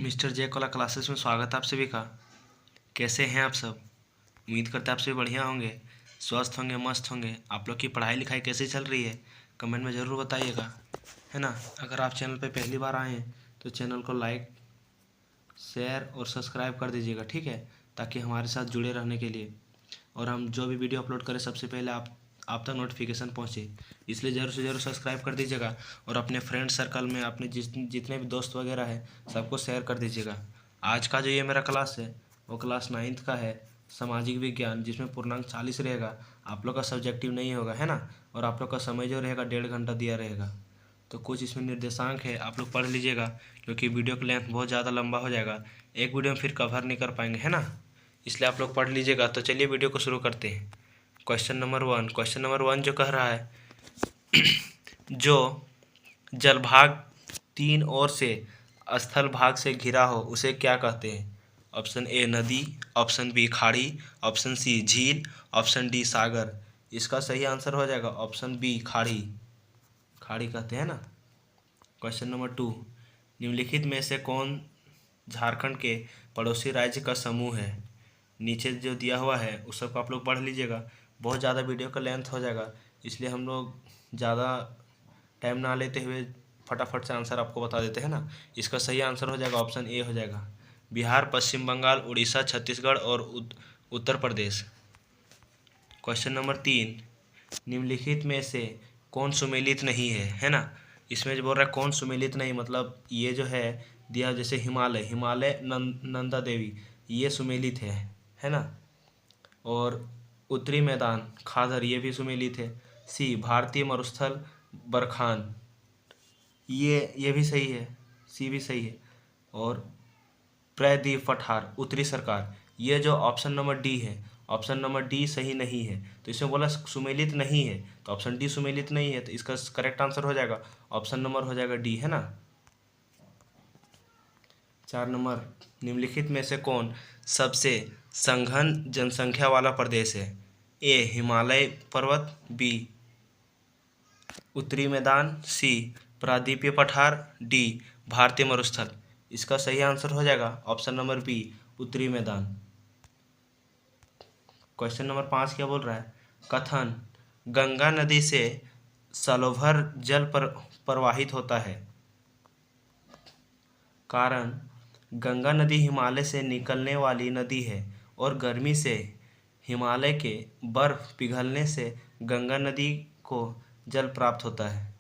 Mister J Cola classes में स्वागत है आप सभी का। कैसे हैं आप सब? उम्मीद करते हैं आप सभी बढ़िया होंगे, स्वस्थ होंगे, मस्त होंगे। आप लोग की पढ़ाई लिखाई कैसी चल रही है कमेंट में ज़रूर बताइएगा, है ना। अगर आप चैनल पे पहली बार आए हैं तो चैनल को लाइक, शेयर और सब्सक्राइब कर दीजिएगा, ठीक है, ताकि हमारे साथ जुड़े रहने के लिए और हम जो भी वीडियो अपलोड करें सबसे पहले आप तक नोटिफिकेशन पहुंचे। इसलिए ज़रूर से ज़रूर सब्सक्राइब कर दीजिएगा और अपने फ्रेंड सर्कल में अपने जितने भी दोस्त वगैरह हैं सबको शेयर कर दीजिएगा। आज का जो ये मेरा क्लास है वो क्लास 9th का है, सामाजिक विज्ञान, जिसमें पूर्णांक 40 रहेगा। आप लोग का सब्जेक्टिव नहीं होगा, है ना। और आप लोग का समय जो रहेगा 1.5 घंटा दिया रहेगा। तो कुछ इसमें निर्देशांक है, आप लोग पढ़ लीजिएगा, क्योंकि वीडियो का लेंथ बहुत ज़्यादा लंबा हो जाएगा, एक वीडियो में फिर कवर नहीं कर पाएंगे, है ना। इसलिए आप लोग पढ़ लीजिएगा। तो चलिए वीडियो को शुरू करते हैं। क्वेश्चन नंबर वन जो कह रहा है, जो जलभाग 3 ओर से स्थल भाग से घिरा हो उसे क्या कहते हैं? ऑप्शन ए नदी, ऑप्शन बी खाड़ी, ऑप्शन सी झील, ऑप्शन डी सागर। इसका सही आंसर हो जाएगा ऑप्शन बी खाड़ी। खाड़ी कहते हैं ना। क्वेश्चन नंबर 2, निम्नलिखित में से कौन झारखंड के पड़ोसी राज्य का समूह है? नीचे जो दिया हुआ है उस सबको आप लोग पढ़ लीजिएगा। बहुत ज़्यादा वीडियो का लेंथ हो जाएगा, इसलिए हम लोग ज़्यादा टाइम ना लेते हुए फटाफट से आंसर आपको बता देते हैं ना। इसका सही आंसर हो जाएगा ऑप्शन ए हो जाएगा, बिहार, पश्चिम बंगाल, उड़ीसा, छत्तीसगढ़ और उत्तर प्रदेश। क्वेश्चन नंबर 3, निम्नलिखित में से कौन सुमेलित नहीं है ना। इसमें जो बोल रहा है कौन सुमेलित नहीं, मतलब ये जो है दिया, जैसे हिमालय नंदा देवी, ये सुमेलित है ना। और उत्तरी मैदान खादर, ये भी सुमेलित है। सी भारतीय मरुस्थल बरखान, ये भी सही है, सी भी सही है। और प्रायद्वीप पठार, उत्तरी सरकार, ये जो ऑप्शन नंबर डी है, ऑप्शन नंबर डी सही नहीं है। तो इसमें बोला सुमेलित नहीं है, तो ऑप्शन डी सुमेलित नहीं है, तो इसका करेक्ट आंसर हो जाएगा ऑप्शन नंबर हो जाएगा डी, है ना। 4 नंबर, निम्नलिखित में से कौन सबसे सघन जनसंख्या वाला प्रदेश है? ए हिमालय पर्वत, बी उत्तरी मैदान, सी प्रायद्वीपीय पठार, डी भारतीय मरुस्थल। इसका सही आंसर हो जाएगा ऑप्शन नंबर बी उत्तरी मैदान। क्वेश्चन नंबर 5 क्या बोल रहा है, कथन गंगा नदी से सलोभर जल पर प्रवाहित होता है। कारण गंगा नदी हिमालय से निकलने वाली नदी है और गर्मी से हिमालय के बर्फ पिघलने से गंगा नदी को जल प्राप्त होता है।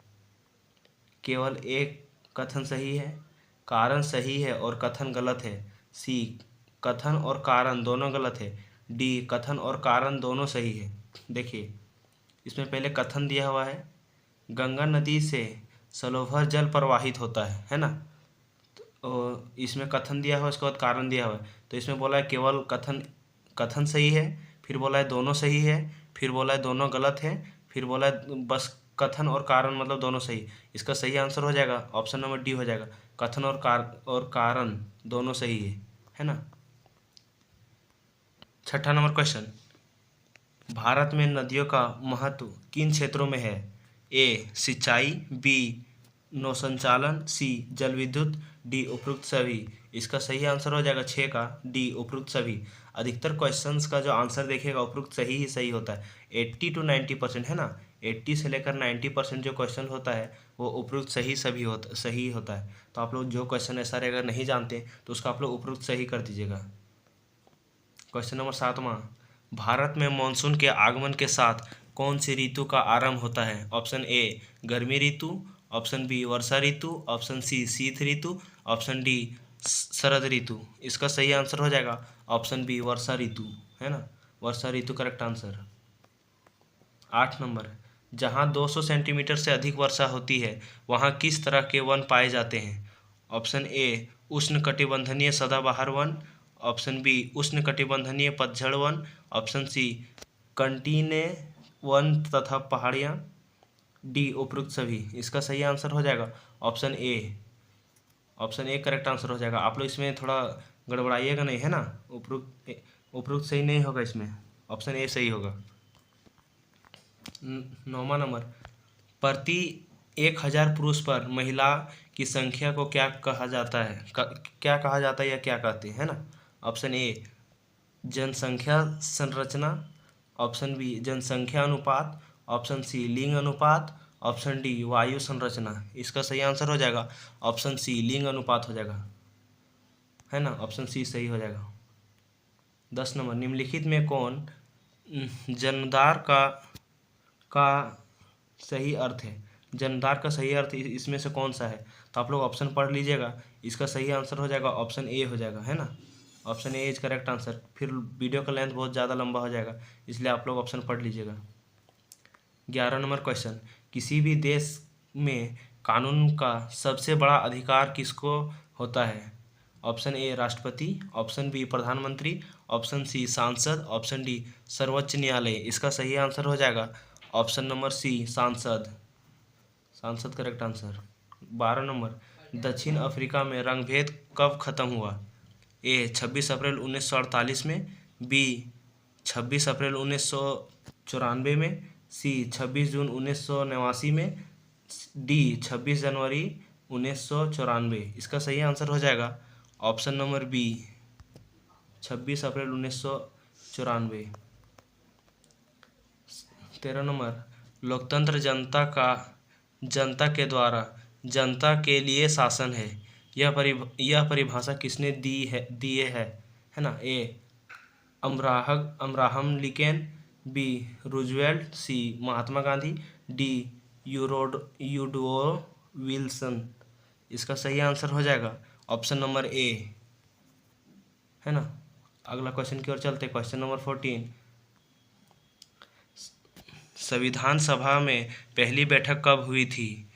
केवल एक कथन सही है, कारण सही है और कथन गलत है। सी कथन और कारण दोनों गलत है, डी कथन और कारण दोनों सही है। देखिए इसमें पहले कथन दिया हुआ है, गंगा नदी से सलोभर जल प्रवाहित होता है ना। तो इसमें कथन दिया हुआ है, उसके बाद कारण दिया हुआ है। तो इसमें बोला है केवल कथन सही है, फिर बोला है दोनों सही है, फिर बोला है दोनों गलत है, फिर बोला है बस कथन और कारण मतलब दोनों सही। इसका सही आंसर हो जाएगा ऑप्शन नंबर डी हो जाएगा, कथन और कारण दोनों सही है ना। 6ठा नंबर क्वेश्चन, भारत में नदियों का महत्व किन क्षेत्रों में है? ए सिंचाई, बी नौसंचालन, सी जल विद्युत, डी उपरोक्त सभी। इसका सही आंसर हो जाएगा 6 का डी उपरोक्त सभी। अधिकतर क्वेश्चंस का जो आंसर देखेगा उपरोक्त सही ही सही होता है। 80 to 90% है ना, 80 से लेकर 90% जो क्वेश्चन होता है वो उपरोक्त सही सही होता है। तो आप लोग जो क्वेश्चन ऐसा अगर नहीं जानते तो उसका आप लोग उपरोक्त सही कर दीजिएगा। क्वेश्चन नंबर 7वां, भारत में मानसून के आगमन के साथ कौन सी ऋतु का आरंभ होता है? ऑप्शन ए गर्मी ऋतु, ऑप्शन बी वर्षा ऋतु, ऑप्शन सी शीत ऋतु, ऑप्शन डी शरद ऋतु। इसका सही आंसर हो जाएगा ऑप्शन बी वर्षा ऋतु, है ना। वर्षा ऋतु करेक्ट आंसर। 8 नंबर, जहाँ 200 सेंटीमीटर से अधिक वर्षा होती है वहाँ किस तरह के वन पाए जाते हैं? ऑप्शन ए उष्णकटिबंधीय सदाबहार वन, ऑप्शन बी उष्णकटिबंधीय पतझड़ वन, ऑप्शन सी कंटीने वन तथा पहाड़ियाँ, डी उपरोक्त सभी। इसका सही आंसर हो जाएगा ऑप्शन ए करेक्ट आंसर हो जाएगा। आप लोग इसमें थोड़ा गड़बड़ाइएगा नहीं, है ना। उपरोक्त सही नहीं होगा, इसमें ऑप्शन ए सही होगा। 9वां नंबर, प्रति 1000 पुरुष पर महिला की संख्या को क्या कहा जाता है? क्या कहा जाता है या क्या कहते हैं, है ना? ऑप्शन ए जनसंख्या संरचना, ऑप्शन बी जनसंख्या अनुपात, ऑप्शन सी लिंग अनुपात, ऑप्शन डी वायु संरचना। इसका सही आंसर हो जाएगा ऑप्शन सी लिंग अनुपात हो जाएगा, है ना? ऑप्शन सी सही हो जाएगा। 10 नंबर, निम्नलिखित में कौन जन्मदार का सही अर्थ है? जन्मदार का सही अर्थ इसमें से कौन सा है? तो आप लोग ऑप्शन पढ़ लीजिएगा। इसका सही आंसर हो जाएगा ऑप्शन ए हो जाएगा, है ना? Option A is correct answer. फिर वीडियो का लेंथ बहुत ज़्यादा लंबा हो जाएगा, इसलिए आप लोग ऑप्शन पढ़ लीजिएगा। 11 नंबर क्वेश्चन, किसी भी देश में कानून का सबसे बड़ा अधिकार किसको होता है? ऑप्शन ए राष्ट्रपति, ऑप्शन बी प्रधानमंत्री, ऑप्शन सी सांसद, ऑप्शन डी सर्वोच्च न्यायालय। इसका सही आंसर हो जाएगा ऑप्शन नंबर सी सांसद। सांसद करेक्ट आंसर। 12 नंबर, दक्षिण अफ्रीका में रंगभेद कब खत्म हुआ? ए 26 अप्रैल 1948 में, बी 26 अप्रैल 1994 में, सी 26 जून 1989 में, डी 26 जनवरी 1994। इसका सही आंसर हो जाएगा ऑप्शन नंबर बी 26 अप्रैल 1994। 13 नंबर, लोकतंत्र जनता के द्वारा जनता के लिए शासन है। यह परिभाषा किसने दिए है ना? ए अब्राहम लिंकन, बी रूजवेल्ट, सी महात्मा गांधी, डी यूडो विल्सन। इसका सही आंसर हो जाएगा ऑप्शन नंबर ए, है ना? अगला क्वेश्चन की ओर चलते, क्वेश्चन नंबर 14, संविधान सभा में पहली बैठक कब हुई थी?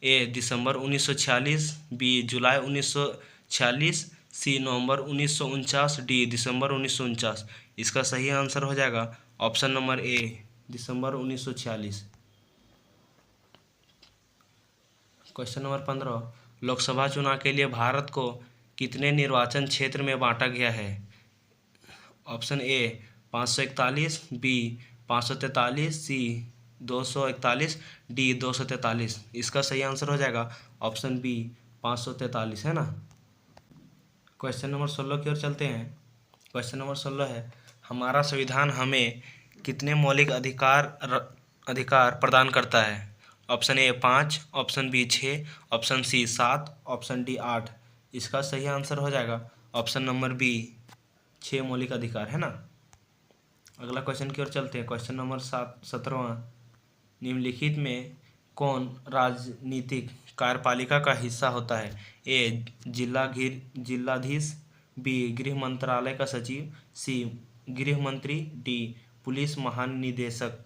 ए दिसंबर 1946, बी जुलाई 1946, सी नवंबर 1949, डी दिसंबर 1949। इसका सही आंसर हो जाएगा ऑप्शन नंबर ए दिसंबर 1946। क्वेश्चन नंबर 15, लोकसभा चुनाव के लिए भारत को कितने निर्वाचन क्षेत्र में बांटा गया है? Option A 541, B 543, C 241, D 243। इसका सही आंसर हो जाएगा ऑप्शन बी 543, है ना? क्वेश्चन नंबर 16 की ओर चलते हैं। क्वेश्चन नंबर 16 है, हमारा संविधान हमें कितने मौलिक अधिकार प्रदान करता है? Option A 5, option B 6, option C 7, option D 8। इसका सही आंसर हो जाएगा ऑप्शन नंबर बी 6 मौलिक अधिकार, है ना? अगला क्वेश्चन की ओर चलते हैं। क्वेश्चन नंबर 17, निम्नलिखित में कौन राजनीतिक कार्यपालिका का हिस्सा होता है? ए जिलाधीश, बी गृह मंत्रालय का सचिव, सी गृह मंत्री, डी पुलिस महानिदेशक।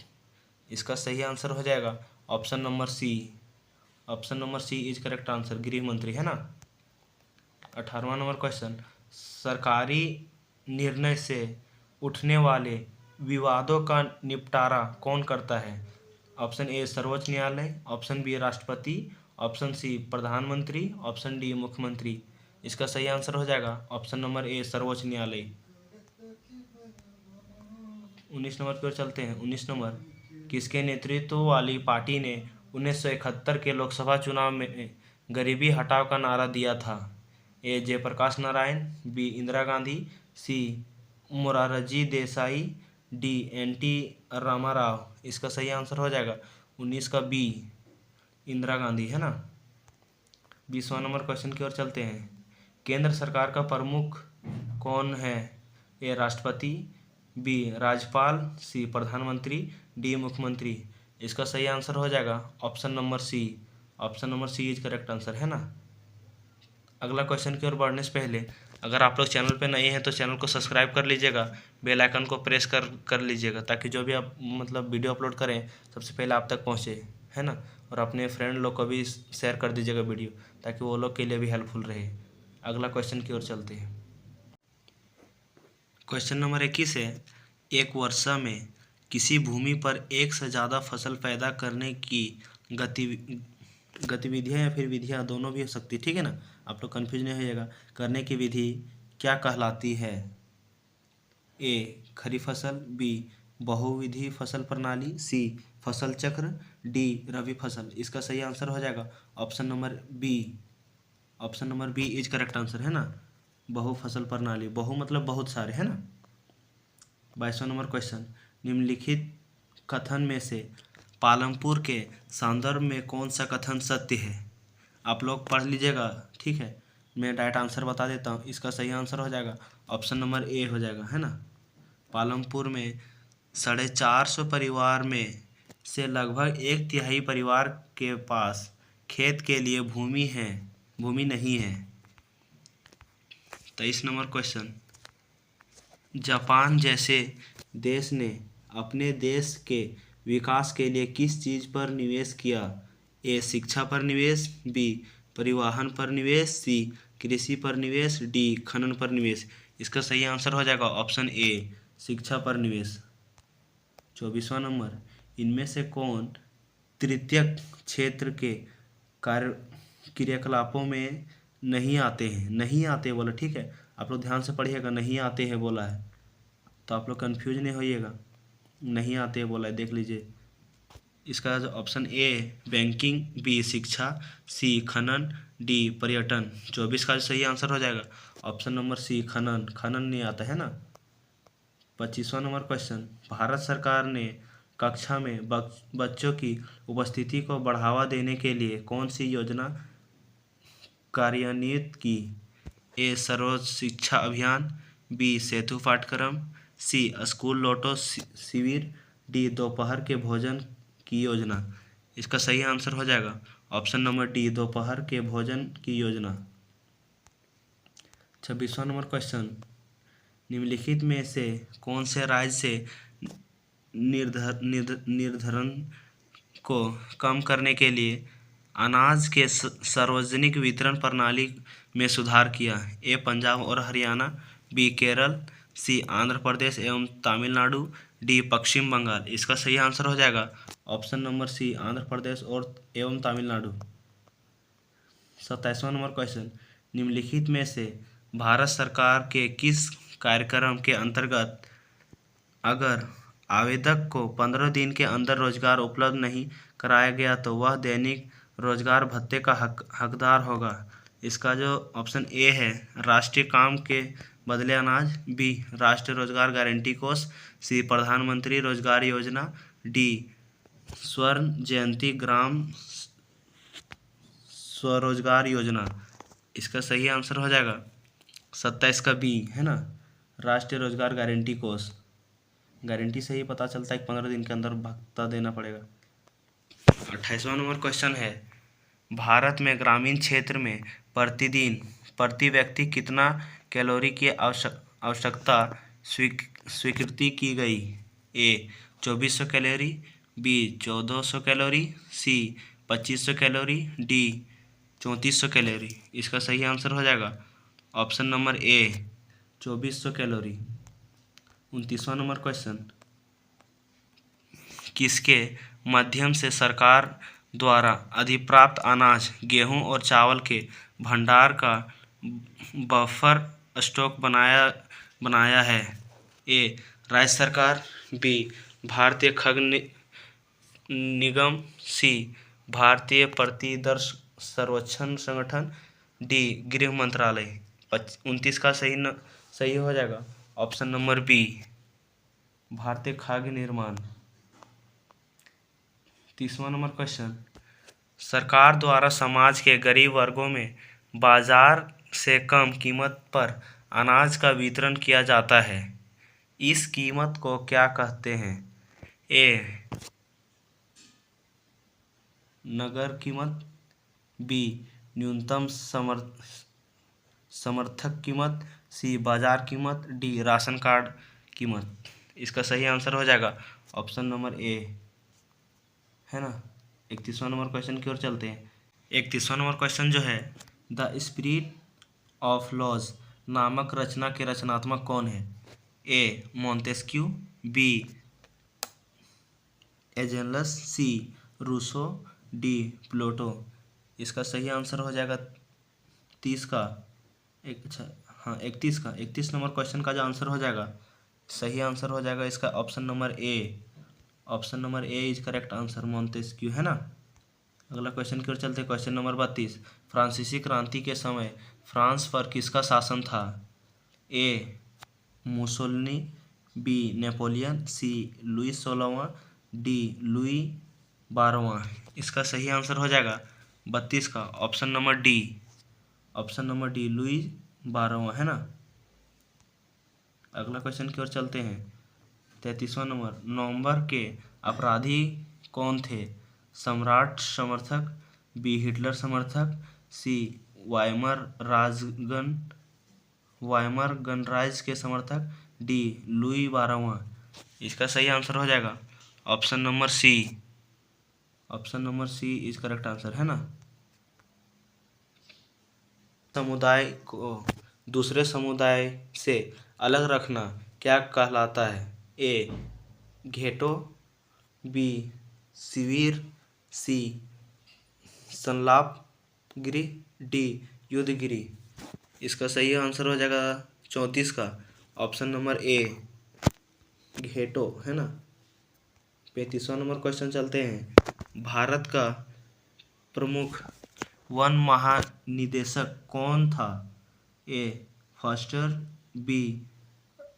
इसका सही आंसर हो जाएगा option number C. Option number C is correct answer, गृह मंत्री, है ना? 18वां नंबर क्वेश्चन, सरकारी निर्णय से उठने वाले विवादों का निपटारा कौन करता है? ऑप्शन ए सर्वोच्च न्यायालय, ऑप्शन बी राष्ट्रपति, ऑप्शन सी प्रधानमंत्री, ऑप्शन डी मुख्यमंत्री। इसका सही आंसर हो जाएगा ऑप्शन नंबर ए सर्वोच्च न्यायालय। 19 नंबर की ओर चलते हैं। 19 नंबर, किसके नेतृत्व वाली पार्टी ने 1971 के लोकसभा चुनाव में गरीबी हटाओ का नारा दिया था? ए जयप्रकाश नारायण, बी इंदिरा गांधी, सी मोरारजी देसाई, डी एन.टी. रामाराव। इसका सही आंसर हो जाएगा 19 का बी इंदिरा गांधी, है ना? 20वां नंबर क्वेश्चन की ओर चलते हैं। केंद्र सरकार का प्रमुख कौन है? ए राष्ट्रपति, बी राज्यपाल, सी प्रधानमंत्री, डी मुख्यमंत्री। इसका सही आंसर हो जाएगा option number C. Option number C is correct answer, है ना? अगला क्वेश्चन की ओर बढ़ने से पहले अगर आप लोग चैनल पे नए हैं तो चैनल को सब्सक्राइब कर लीजिएगा, बेल आइकन को प्रेस कर लीजिएगा, ताकि जो भी आप मतलब वीडियो अपलोड करें सबसे पहले आप तक पहुंचे, है ना? और अपने फ्रेंड लोग को भी शेयर कर दीजिएगा वीडियो, ताकि वो लोग के लिए भी हेल्पफुल रहे। अगला क्वेश्चन की ओर चलते हैं। क्वेश्चन नंबर 21 है, एक वर्षा में किसी भूमि पर एक से ज़्यादा फसल पैदा करने की गतिविधियाँ या फिर विधियाँ दोनों भी हो सकती, ठीक है ना? आप लोग कन्फ्यूज नहीं होइएगा। करने की विधि क्या कहलाती है? ए खरीफ फसल, बी बहुविधि फसल प्रणाली, सी फसल चक्र, डी रबी फसल। इसका सही आंसर हो जाएगा option number B. Option number B is correct answer, है ना। बहु फसल प्रणाली, बहु मतलब बहुत सारे, है ना। 22वां नंबर क्वेश्चन, निम्नलिखित कथन में से पालमपुर के संदर्भ में कौन सा कथन सत्य है। आप लोग पढ़ लीजिएगा, ठीक है। मैं डायरेक्ट आंसर बता देता हूँ। इसका सही आंसर हो जाएगा ऑप्शन नंबर ए हो जाएगा, है ना। पालमपुर में 450 परिवार में से लगभग 1/3 परिवार के पास खेत के लिए भूमि नहीं है। 23 नंबर क्वेश्चन, जापान जैसे देश ने अपने देश के विकास के लिए किस चीज़ पर निवेश किया। ए शिक्षा पर निवेश, बी परिवहन पर निवेश, सी कृषि पर निवेश, डी खनन पर निवेश। इसका सही आंसर हो जाएगा ऑप्शन ए शिक्षा पर निवेश। 24वां नंबर, इनमें से कौन तृतीयक क्षेत्र के कार्य क्रियाकलापों में नहीं आते हैं। नहीं आते बोला, ठीक है। आप लोग ध्यान से पढ़िएगा, नहीं आते हैं बोला है तो आप लोग कंफ्यूज नहीं होइएगा। नहीं आते हैं बोला है, देख लीजिए। इसका जो ऑप्शन ए बैंकिंग, बी शिक्षा, सी खनन, डी पर्यटन। 24 का जो सही आंसर हो जाएगा ऑप्शन नंबर सी खनन। खनन नहीं आता है ना। 25वां नंबर क्वेश्चन, भारत सरकार ने कक्षा में बच्चों की उपस्थिति को बढ़ावा देने के लिए कौन सी योजना कार्यान्वित की। ए सर्व शिक्षा अभियान, बी सेतु पाठ्यक्रम, सी स्कूल लौटो शिविर, डी दोपहर के भोजन की योजना। इसका सही आंसर हो जाएगा ऑप्शन नंबर डी दोपहर के भोजन की योजना। 26वां नंबर क्वेश्चन, निम्नलिखित में से कौन से राज्य से निर्धन को कम करने के लिए अनाज के सार्वजनिक वितरण प्रणाली में सुधार किया। ए पंजाब और हरियाणा, बी केरल, सी आंध्र प्रदेश एवं तमिलनाडु, डी पश्चिम बंगाल। इसका सही आंसर हो जाएगा ऑप्शन नंबर सी आंध्र प्रदेश और एवं तमिलनाडु। 27वां नंबर क्वेश्चन, निम्नलिखित में से भारत सरकार के किस कार्यक्रम के अंतर्गत अगर आवेदक को 15 दिन के अंदर रोजगार उपलब्ध नहीं कराया गया तो वह दैनिक रोजगार भत्ते का हकदार होगा। इसका जो ऑप्शन ए है राष्ट्रीय काम के बदले अनाज, बी राष्ट्रीय रोजगार गारंटी कोष, सी प्रधानमंत्री रोजगार योजना, डी स्वर्ण जयंती ग्राम स्वरोजगार योजना। इसका सही आंसर हो जाएगा 27 का बी, है ना, राष्ट्रीय रोजगार गारंटी कोष। गारंटी से ही पता चलता है कि 15 दिन के अंदर भत्ता देना पड़ेगा। 28वां नंबर क्वेश्चन है, भारत में ग्रामीण क्षेत्र में प्रतिदिन प्रति व्यक्ति कितना कैलोरी की आवश्यकता स्वीकृति की गई। A 2400 calorie, B 1400 calorie, C 2500 calorie, D 3400 calorie. इसका सही आंसर हो जाएगा ऑप्शन नंबर ए 2400 कैलोरी। 29वां नंबर क्वेश्चन, किसके माध्यम से सरकार द्वारा अधिप्राप्त अनाज गेहूं और चावल के भंडार का बफर स्टॉक बनाया है। ए राज्य सरकार, बी भारतीय खाद्य निगम, सी भारतीय प्रतिदर्श सर्वेक्षण संगठन, डी गृह मंत्रालय। 29 का सही हो जाएगा ऑप्शन नंबर बी भारतीय खाद्य निर्माण। 30वां नंबर क्वेश्चन, सरकार द्वारा समाज के गरीब वर्गों में बाजार से कम कीमत पर अनाज का वितरण किया जाता है। इस कीमत को क्या कहते हैं। ए नगर कीमत, बी न्यूनतम समर्थक कीमत, सी बाजार कीमत, डी राशन कार्ड कीमत। इसका सही आंसर हो जाएगा ऑप्शन नंबर ए, है ना। 31वां नंबर क्वेश्चन की ओर चलते हैं। 31वां नंबर क्वेश्चन जो है, द स्पिरिट ऑफ लॉज नामक रचना के रचनात्मक कौन है। ए मोंटेस्क्यू, बी एजेनलस, सी रूसो, डी प्लेटो। इसका सही आंसर हो जाएगा 31 का 31 नंबर क्वेश्चन का जो आंसर हो जाएगा, सही आंसर हो जाएगा इसका option number A option number A is correct answer, Montesquieu, है ना। अगला क्वेश्चन की ओर चलते हैं। क्वेश्चन नंबर 32, फ्रांसीसी क्रांति के समय फ्रांस पर किसका शासन था? A Mussolini, B Napoleon, C Louis 16वां, डी लुई 12वां। इसका सही आंसर हो जाएगा 32 का option number D, option number D Louis 12वां, है ना। अगला क्वेश्चन की ओर चलते हैं। 33वां नंबर, नवंबर के अपराधी कौन थे? सम्राट समर्थक, बी हिटलर समर्थक, सी वाइमर गणराज्य के समर्थक, डी लुई 12वां। इसका सही आंसर हो जाएगा option number C, option number C is correct answer, है ना। समुदाय को दूसरे समुदाय से अलग रखना क्या कहलाता है? ए घेटो, बी शिविर, सी संलापगिरी, डी युद्धगिरी। इसका सही आंसर हो जाएगा 34 का ऑप्शन नंबर ए घेटो, है ना। 35वां नंबर क्वेश्चन चलते हैं। भारत का प्रमुख वन महानिदेशक कौन था? A Foster, B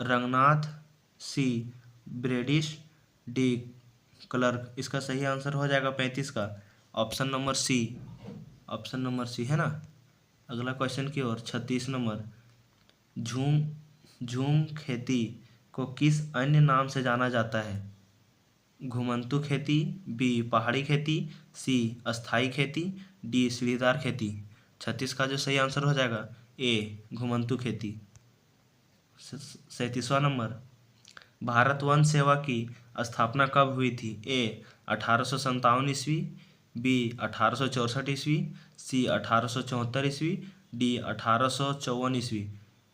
Ranganath, C Brandis, D Clark. इसका सही आंसर हो जाएगा 35 का option number C, option number C, है ना। अगला क्वेश्चन की ओर 36 नंबर, झूम खेती को किस अन्य नाम से जाना जाता है? घुमंतू खेती, बी पहाड़ी खेती, सी अस्थाई खेती, डी सीढ़ीदार खेती। 36 का जो सही आंसर हो जाएगा ए घुमंतू खेती। 37वां नंबर, भारत वन सेवा की स्थापना कब हुई थी? ए 1857 ईस्वी, बी 1864 ईस्वी, सी 1874 ईस्वी, डी 1854 ईस्वी।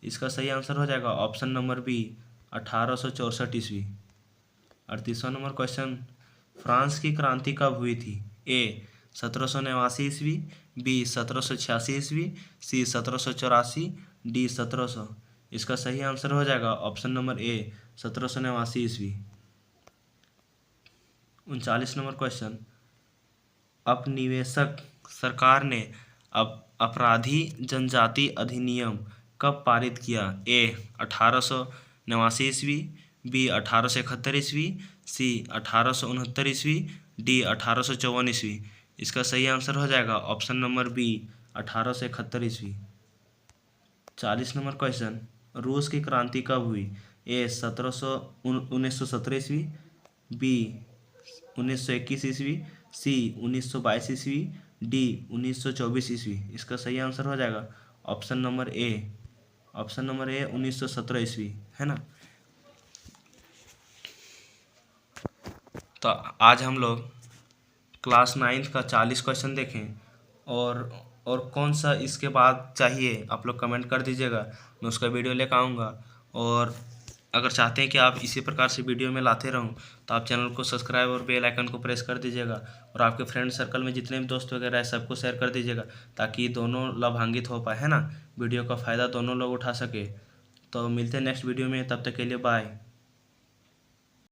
इसका सही आंसर हो जाएगा ऑप्शन नंबर बी 1864 ईस्वी। 38वां नंबर क्वेश्चन, फ्रांस की क्रांति कब हुई थी? ए 1789 ईस्वी, बी 1786 ईस्वी, सी 1784, डी 1700। इसका सही आंसर हो जाएगा ऑप्शन नंबर ए 1789 ईस्वी। 39 नंबर क्वेश्चन, उपनिवेशक सरकार ने अपराधी जनजाति अधिनियम कब पारित किया? ए 1889 ईस्वी, बी 1871 ईस्वी, सी 1869 ईस्वी, डी 1854 ईस्वी। इसका सही आंसर हो जाएगा ऑप्शन नंबर बी 1871 ईस्वी। 40 नंबर क्वेश्चन, रूस की क्रांति कब हुई? ए 1917 ईस्वी, बी 1921 ईस्वी, सी 1922 ईस्वी, डी 1924 ईस्वी। इसका सही आंसर हो जाएगा option number A, option number ए 1917 ईस्वी, है ना। तो आज हम लोग क्लास 9th का 40 क्वेश्चन देखें और कौन सा इसके बाद चाहिए आप लोग कमेंट कर दीजिएगा, मैं उसका वीडियो लेकर आऊँगा। और अगर चाहते हैं कि आप इसी प्रकार से वीडियो में लाते रहूं तो आप चैनल को सब्सक्राइब और बेल आइकन को प्रेस कर दीजिएगा और आपके फ्रेंड सर्कल में जितने भी दोस्त वगैरह है सबको शेयर कर दीजिएगा ताकि दोनों लाभान्वित हो पाए, है ना। वीडियो का फ़ायदा दोनों लोग उठा सके। तो मिलते हैं नेक्स्ट वीडियो में, तब तक के लिए बाय।